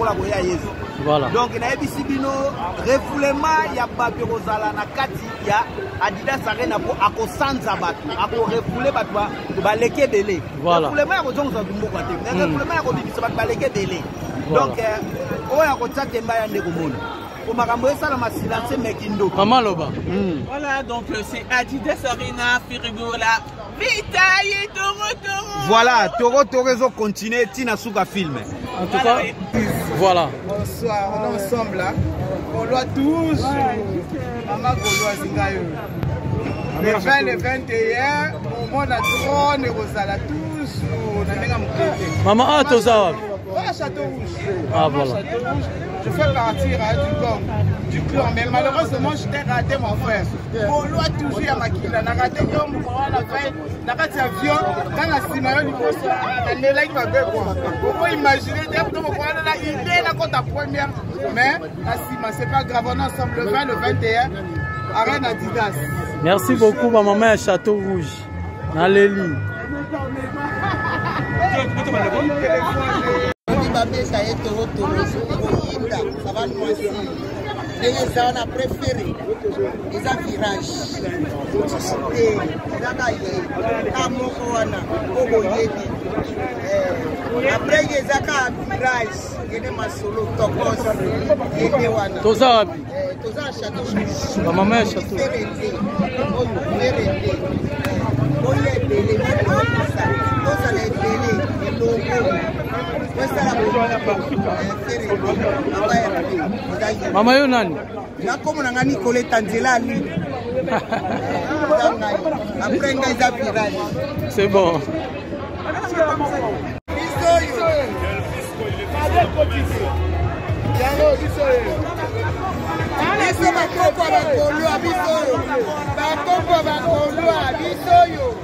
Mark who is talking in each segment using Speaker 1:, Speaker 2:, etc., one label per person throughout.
Speaker 1: lokola koya Yesu.
Speaker 2: Voilà.
Speaker 1: Donc na ebisi bino refoulement ya bato kozala na kati ya Adidas Arena pour akosanza bato, refouler bato ba leke belé. Refoulement ya kozonga kumbuka te. Refoulement ya kobibisa bato ba leke belé. Donc oya kotsa temba ya ndeko mona.
Speaker 3: Voilà, donc c'est Adidas Arena, Firibola, Vitaille, Toro.
Speaker 1: Voilà, Toro continue, Tina Souka film.
Speaker 2: En tout cas, voilà.
Speaker 4: Bonsoir, on est ensemble là. On doit tous. Maman Gaulois Zingayo. Le 20, le 21, au monde à trône et Rosala tous.
Speaker 2: Maman, ah, tout ça.
Speaker 4: Château Rouge.
Speaker 2: Ah, voilà.
Speaker 4: Je fais partir du clan, mais malheureusement, je t'ai raté, mon frère. Pour loi, toujours à Makila, on a raté comme la veille, on a raté l'avion, dans la Simayo, on est là, il va bien quoi. Vous pouvez imaginer, il est là quand la première, mais la Sima, c'est pas grave, on est ensemble le 20, le 21, Arène Adidas.
Speaker 2: Merci beaucoup, ma maman à Château Rouge. Naléli.
Speaker 5: Ça va nous aussi. Les gens ont préféré les virage. Après les virage, il y a solo
Speaker 2: Mama yo nani?
Speaker 5: Comme on a Nicolas Tanzela lui. Après les virage.
Speaker 2: C'est bon.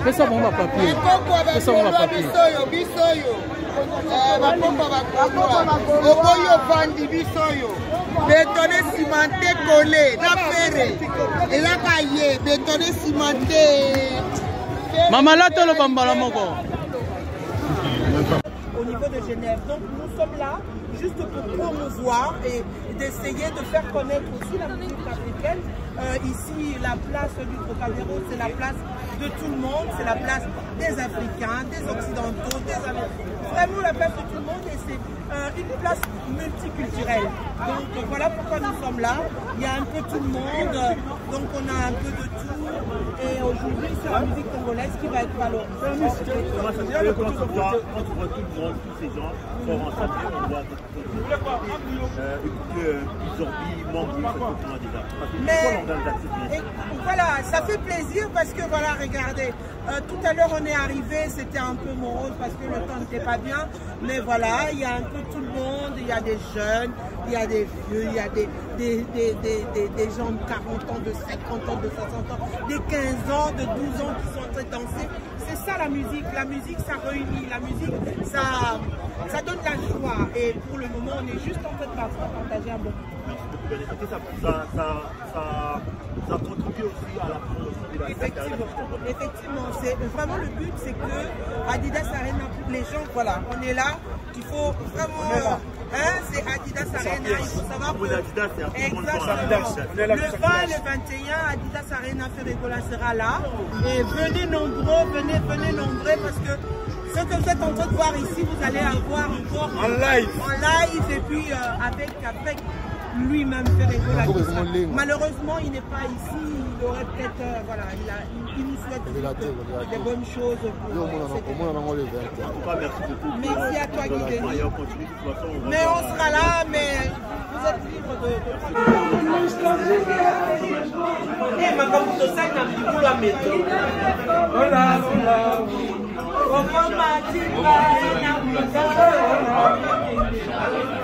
Speaker 2: Fais ça pour ma papier. Fais ça pour ma papier.
Speaker 5: Bétonné cimenté collé, la ferré. Et la cahier, bétonné cimenté.
Speaker 2: Maman là, tu le bambala moko.
Speaker 6: Au niveau de Genève. Donc nous sommes là juste pour promouvoir et d'essayer de faire connaître aussi la musique africaine. Ici, la place du Trocadéro, c'est la place de tout le monde, c'est la place des Africains, des Occidentaux, des Américains. Vraiment la place de tout le monde et c'est une place multiculturelle. Donc voilà pourquoi nous sommes là. Il y a un peu tout le monde, donc on a un peu de tout. Et aujourd'hui, c'est la musique congolaise qui va être valorisée.
Speaker 7: Ces gens sont ensemble, on voit
Speaker 6: mais voilà, ça fait plaisir parce que voilà, regardez, tout à l'heure on est arrivé, c'était un peu morose parce que le temps n'était pas bien, mais voilà, il y a un peu tout le monde, il y a des jeunes, il y a des vieux, il y a des gens de 40 ans, de 50 ans, de 60 ans, des 15 ans, de 12 ans qui sont en train de danser. C'est ça la musique ça réunit, la musique ça donne la joie et pour le moment on est juste en train de partager un bon moment.
Speaker 7: Ça contribue aussi à la promotion de la
Speaker 6: Effectivement, c'est vraiment le but, c'est que Adidas Arena, les gens, voilà, on est là, il faut vraiment, c'est Adidas Arena, il faut savoir que exactement, le 20 et le 21, Adidas Arena Firibola sera là, et venez nombreux parce que ce que vous êtes en train de voir ici, vous allez avoir encore en live et puis avec lui-même Firibola. Malheureusement, il n'est pas ici. Il aurait peut-être, voilà, il nous souhaite des bonnes choses. Merci à toi, Guy Denis. Mais on sera là, mais vous êtes libre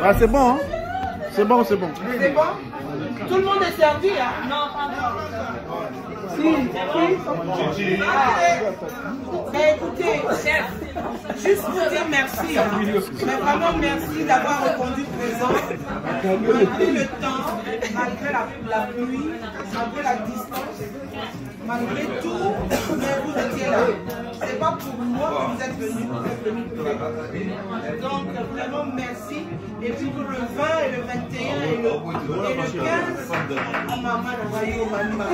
Speaker 1: Ah, c'est bon, hein? C'est bon.
Speaker 6: C'est bon? Tout le monde est servi, là? Non, pas encore. Si. Mais écoutez, chef, juste pour dire merci. Mais vraiment merci d'avoir répondu présent. Malgré le temps, malgré la pluie, malgré la distance. malgré tout, mais vous étiez là. C'est pas pour moi que vous êtes venus pour faire. Donc vraiment merci. Et puis pour le 20 et le 21 et le 15, maman n'a pas eu au maman.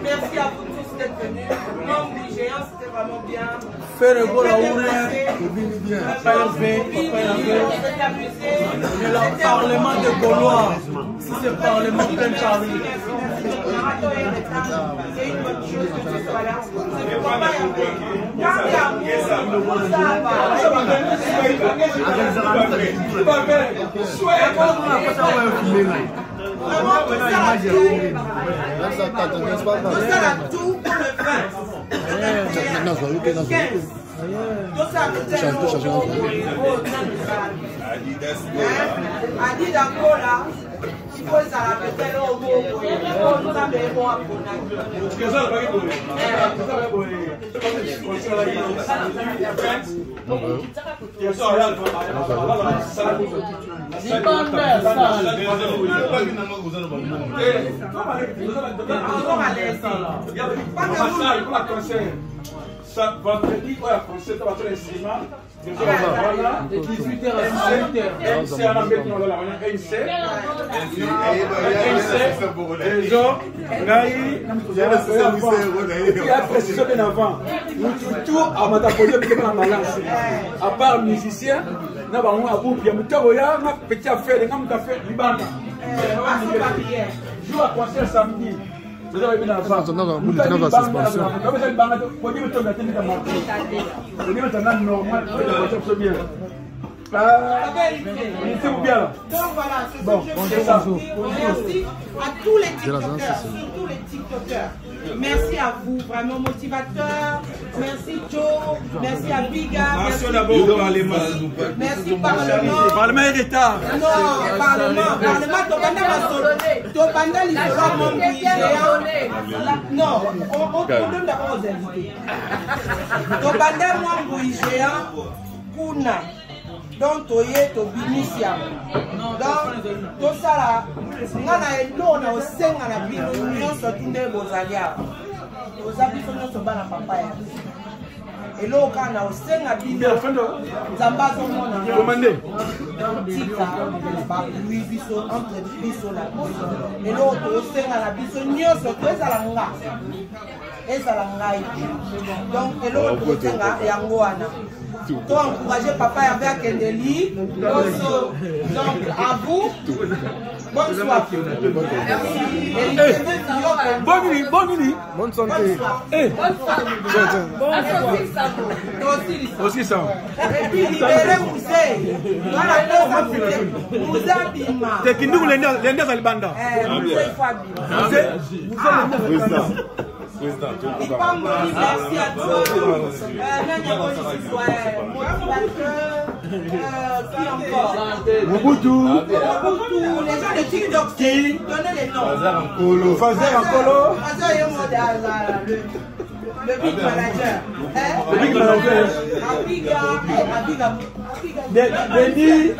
Speaker 6: Merci à vous tous d'être venus. Membre du géant, c'était vraiment bien.
Speaker 2: Faire le goal à Oulin,
Speaker 6: le
Speaker 2: Parlement de Gaulois. Si c'est le Parlement plein de Paris.
Speaker 6: C'est une bonne chose que tu sois là. C'est pas mal. Vraiment, tout ça tout pour le
Speaker 2: Ça vendredi, on a conseillé de faire un cinéma. 18h à 18h. C'est à la bête, on a la il y a précisé bien avant. Tout à Matapolia, mais pas en balance. À part musicien, nous avons un groupe, il y a un petit affaire, un café, Liban. Joue à concert samedi. Vous avez bien avant. Nous avons la suspension.
Speaker 6: Donc voilà, c'est bon, merci à tous les TikTokers, surtout les TikTokers. Merci à vous, vraiment motivateur. Merci Joe, merci à Biga. Merci merci Parlement.
Speaker 2: Parlement est d'État.
Speaker 6: Non, Parlement, Tobanda l'histoire non, on donne d'abord aux invités. Tobanda Mwambouy géant, Kuna. Donc, tu es au Binisia. Donc, tout ça là, on a au sein de la vie, nous sommes tous des beaux alliés. Nous avons tous la papaya. Et là, quand on a au sein de la vie, nous avons commandé. Entre biso là. Et là, au sein de la vie, nous sommes tous à la donc, et là, on peut dire toi, encouragez papa avec Kendeli. Donc, à vous, bonne soirée.
Speaker 2: Bonne nuit.
Speaker 8: Bonne santé.
Speaker 2: Aussi ça.
Speaker 6: Et puis, libérez Moussé. Voilà, Moussé Bima.
Speaker 2: C'est qui nous l'Indien Alibanda.
Speaker 6: Merci à toi. Qui encore?
Speaker 2: Mobutu.
Speaker 6: Les gens de TikTok, donnez les noms.
Speaker 2: Fazer Ankolo.
Speaker 6: Le big manager.
Speaker 2: Le big manager.
Speaker 6: Abiga.
Speaker 2: Denis.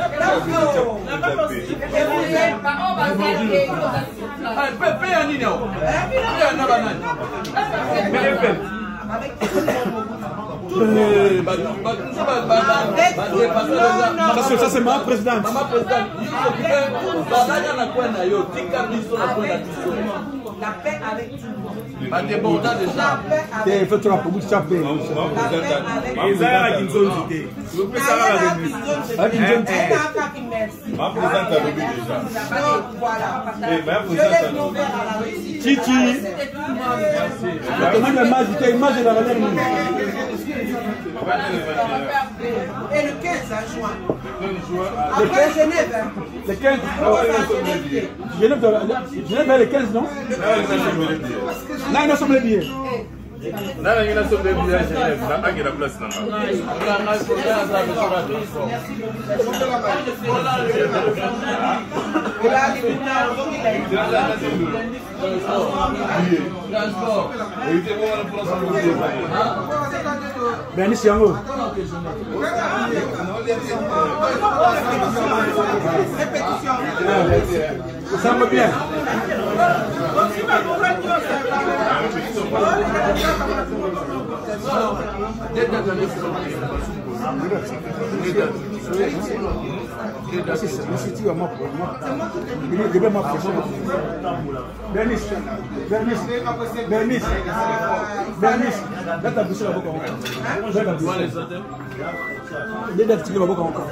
Speaker 2: Ça c'est ma présidente.
Speaker 6: La paix avec tout le monde.
Speaker 2: Il faut que tu la promotion, tu as fait. Titi.
Speaker 6: Et le 15 juin. Après Genève.
Speaker 2: Le 15. Genève est le 15, non? Là, il y a les billets.
Speaker 8: Là, il y a les billets à Genève. Là, il y a la place.
Speaker 2: Bernice Yango. Ça me bien. Bernice, là t'as poussé la boca encore.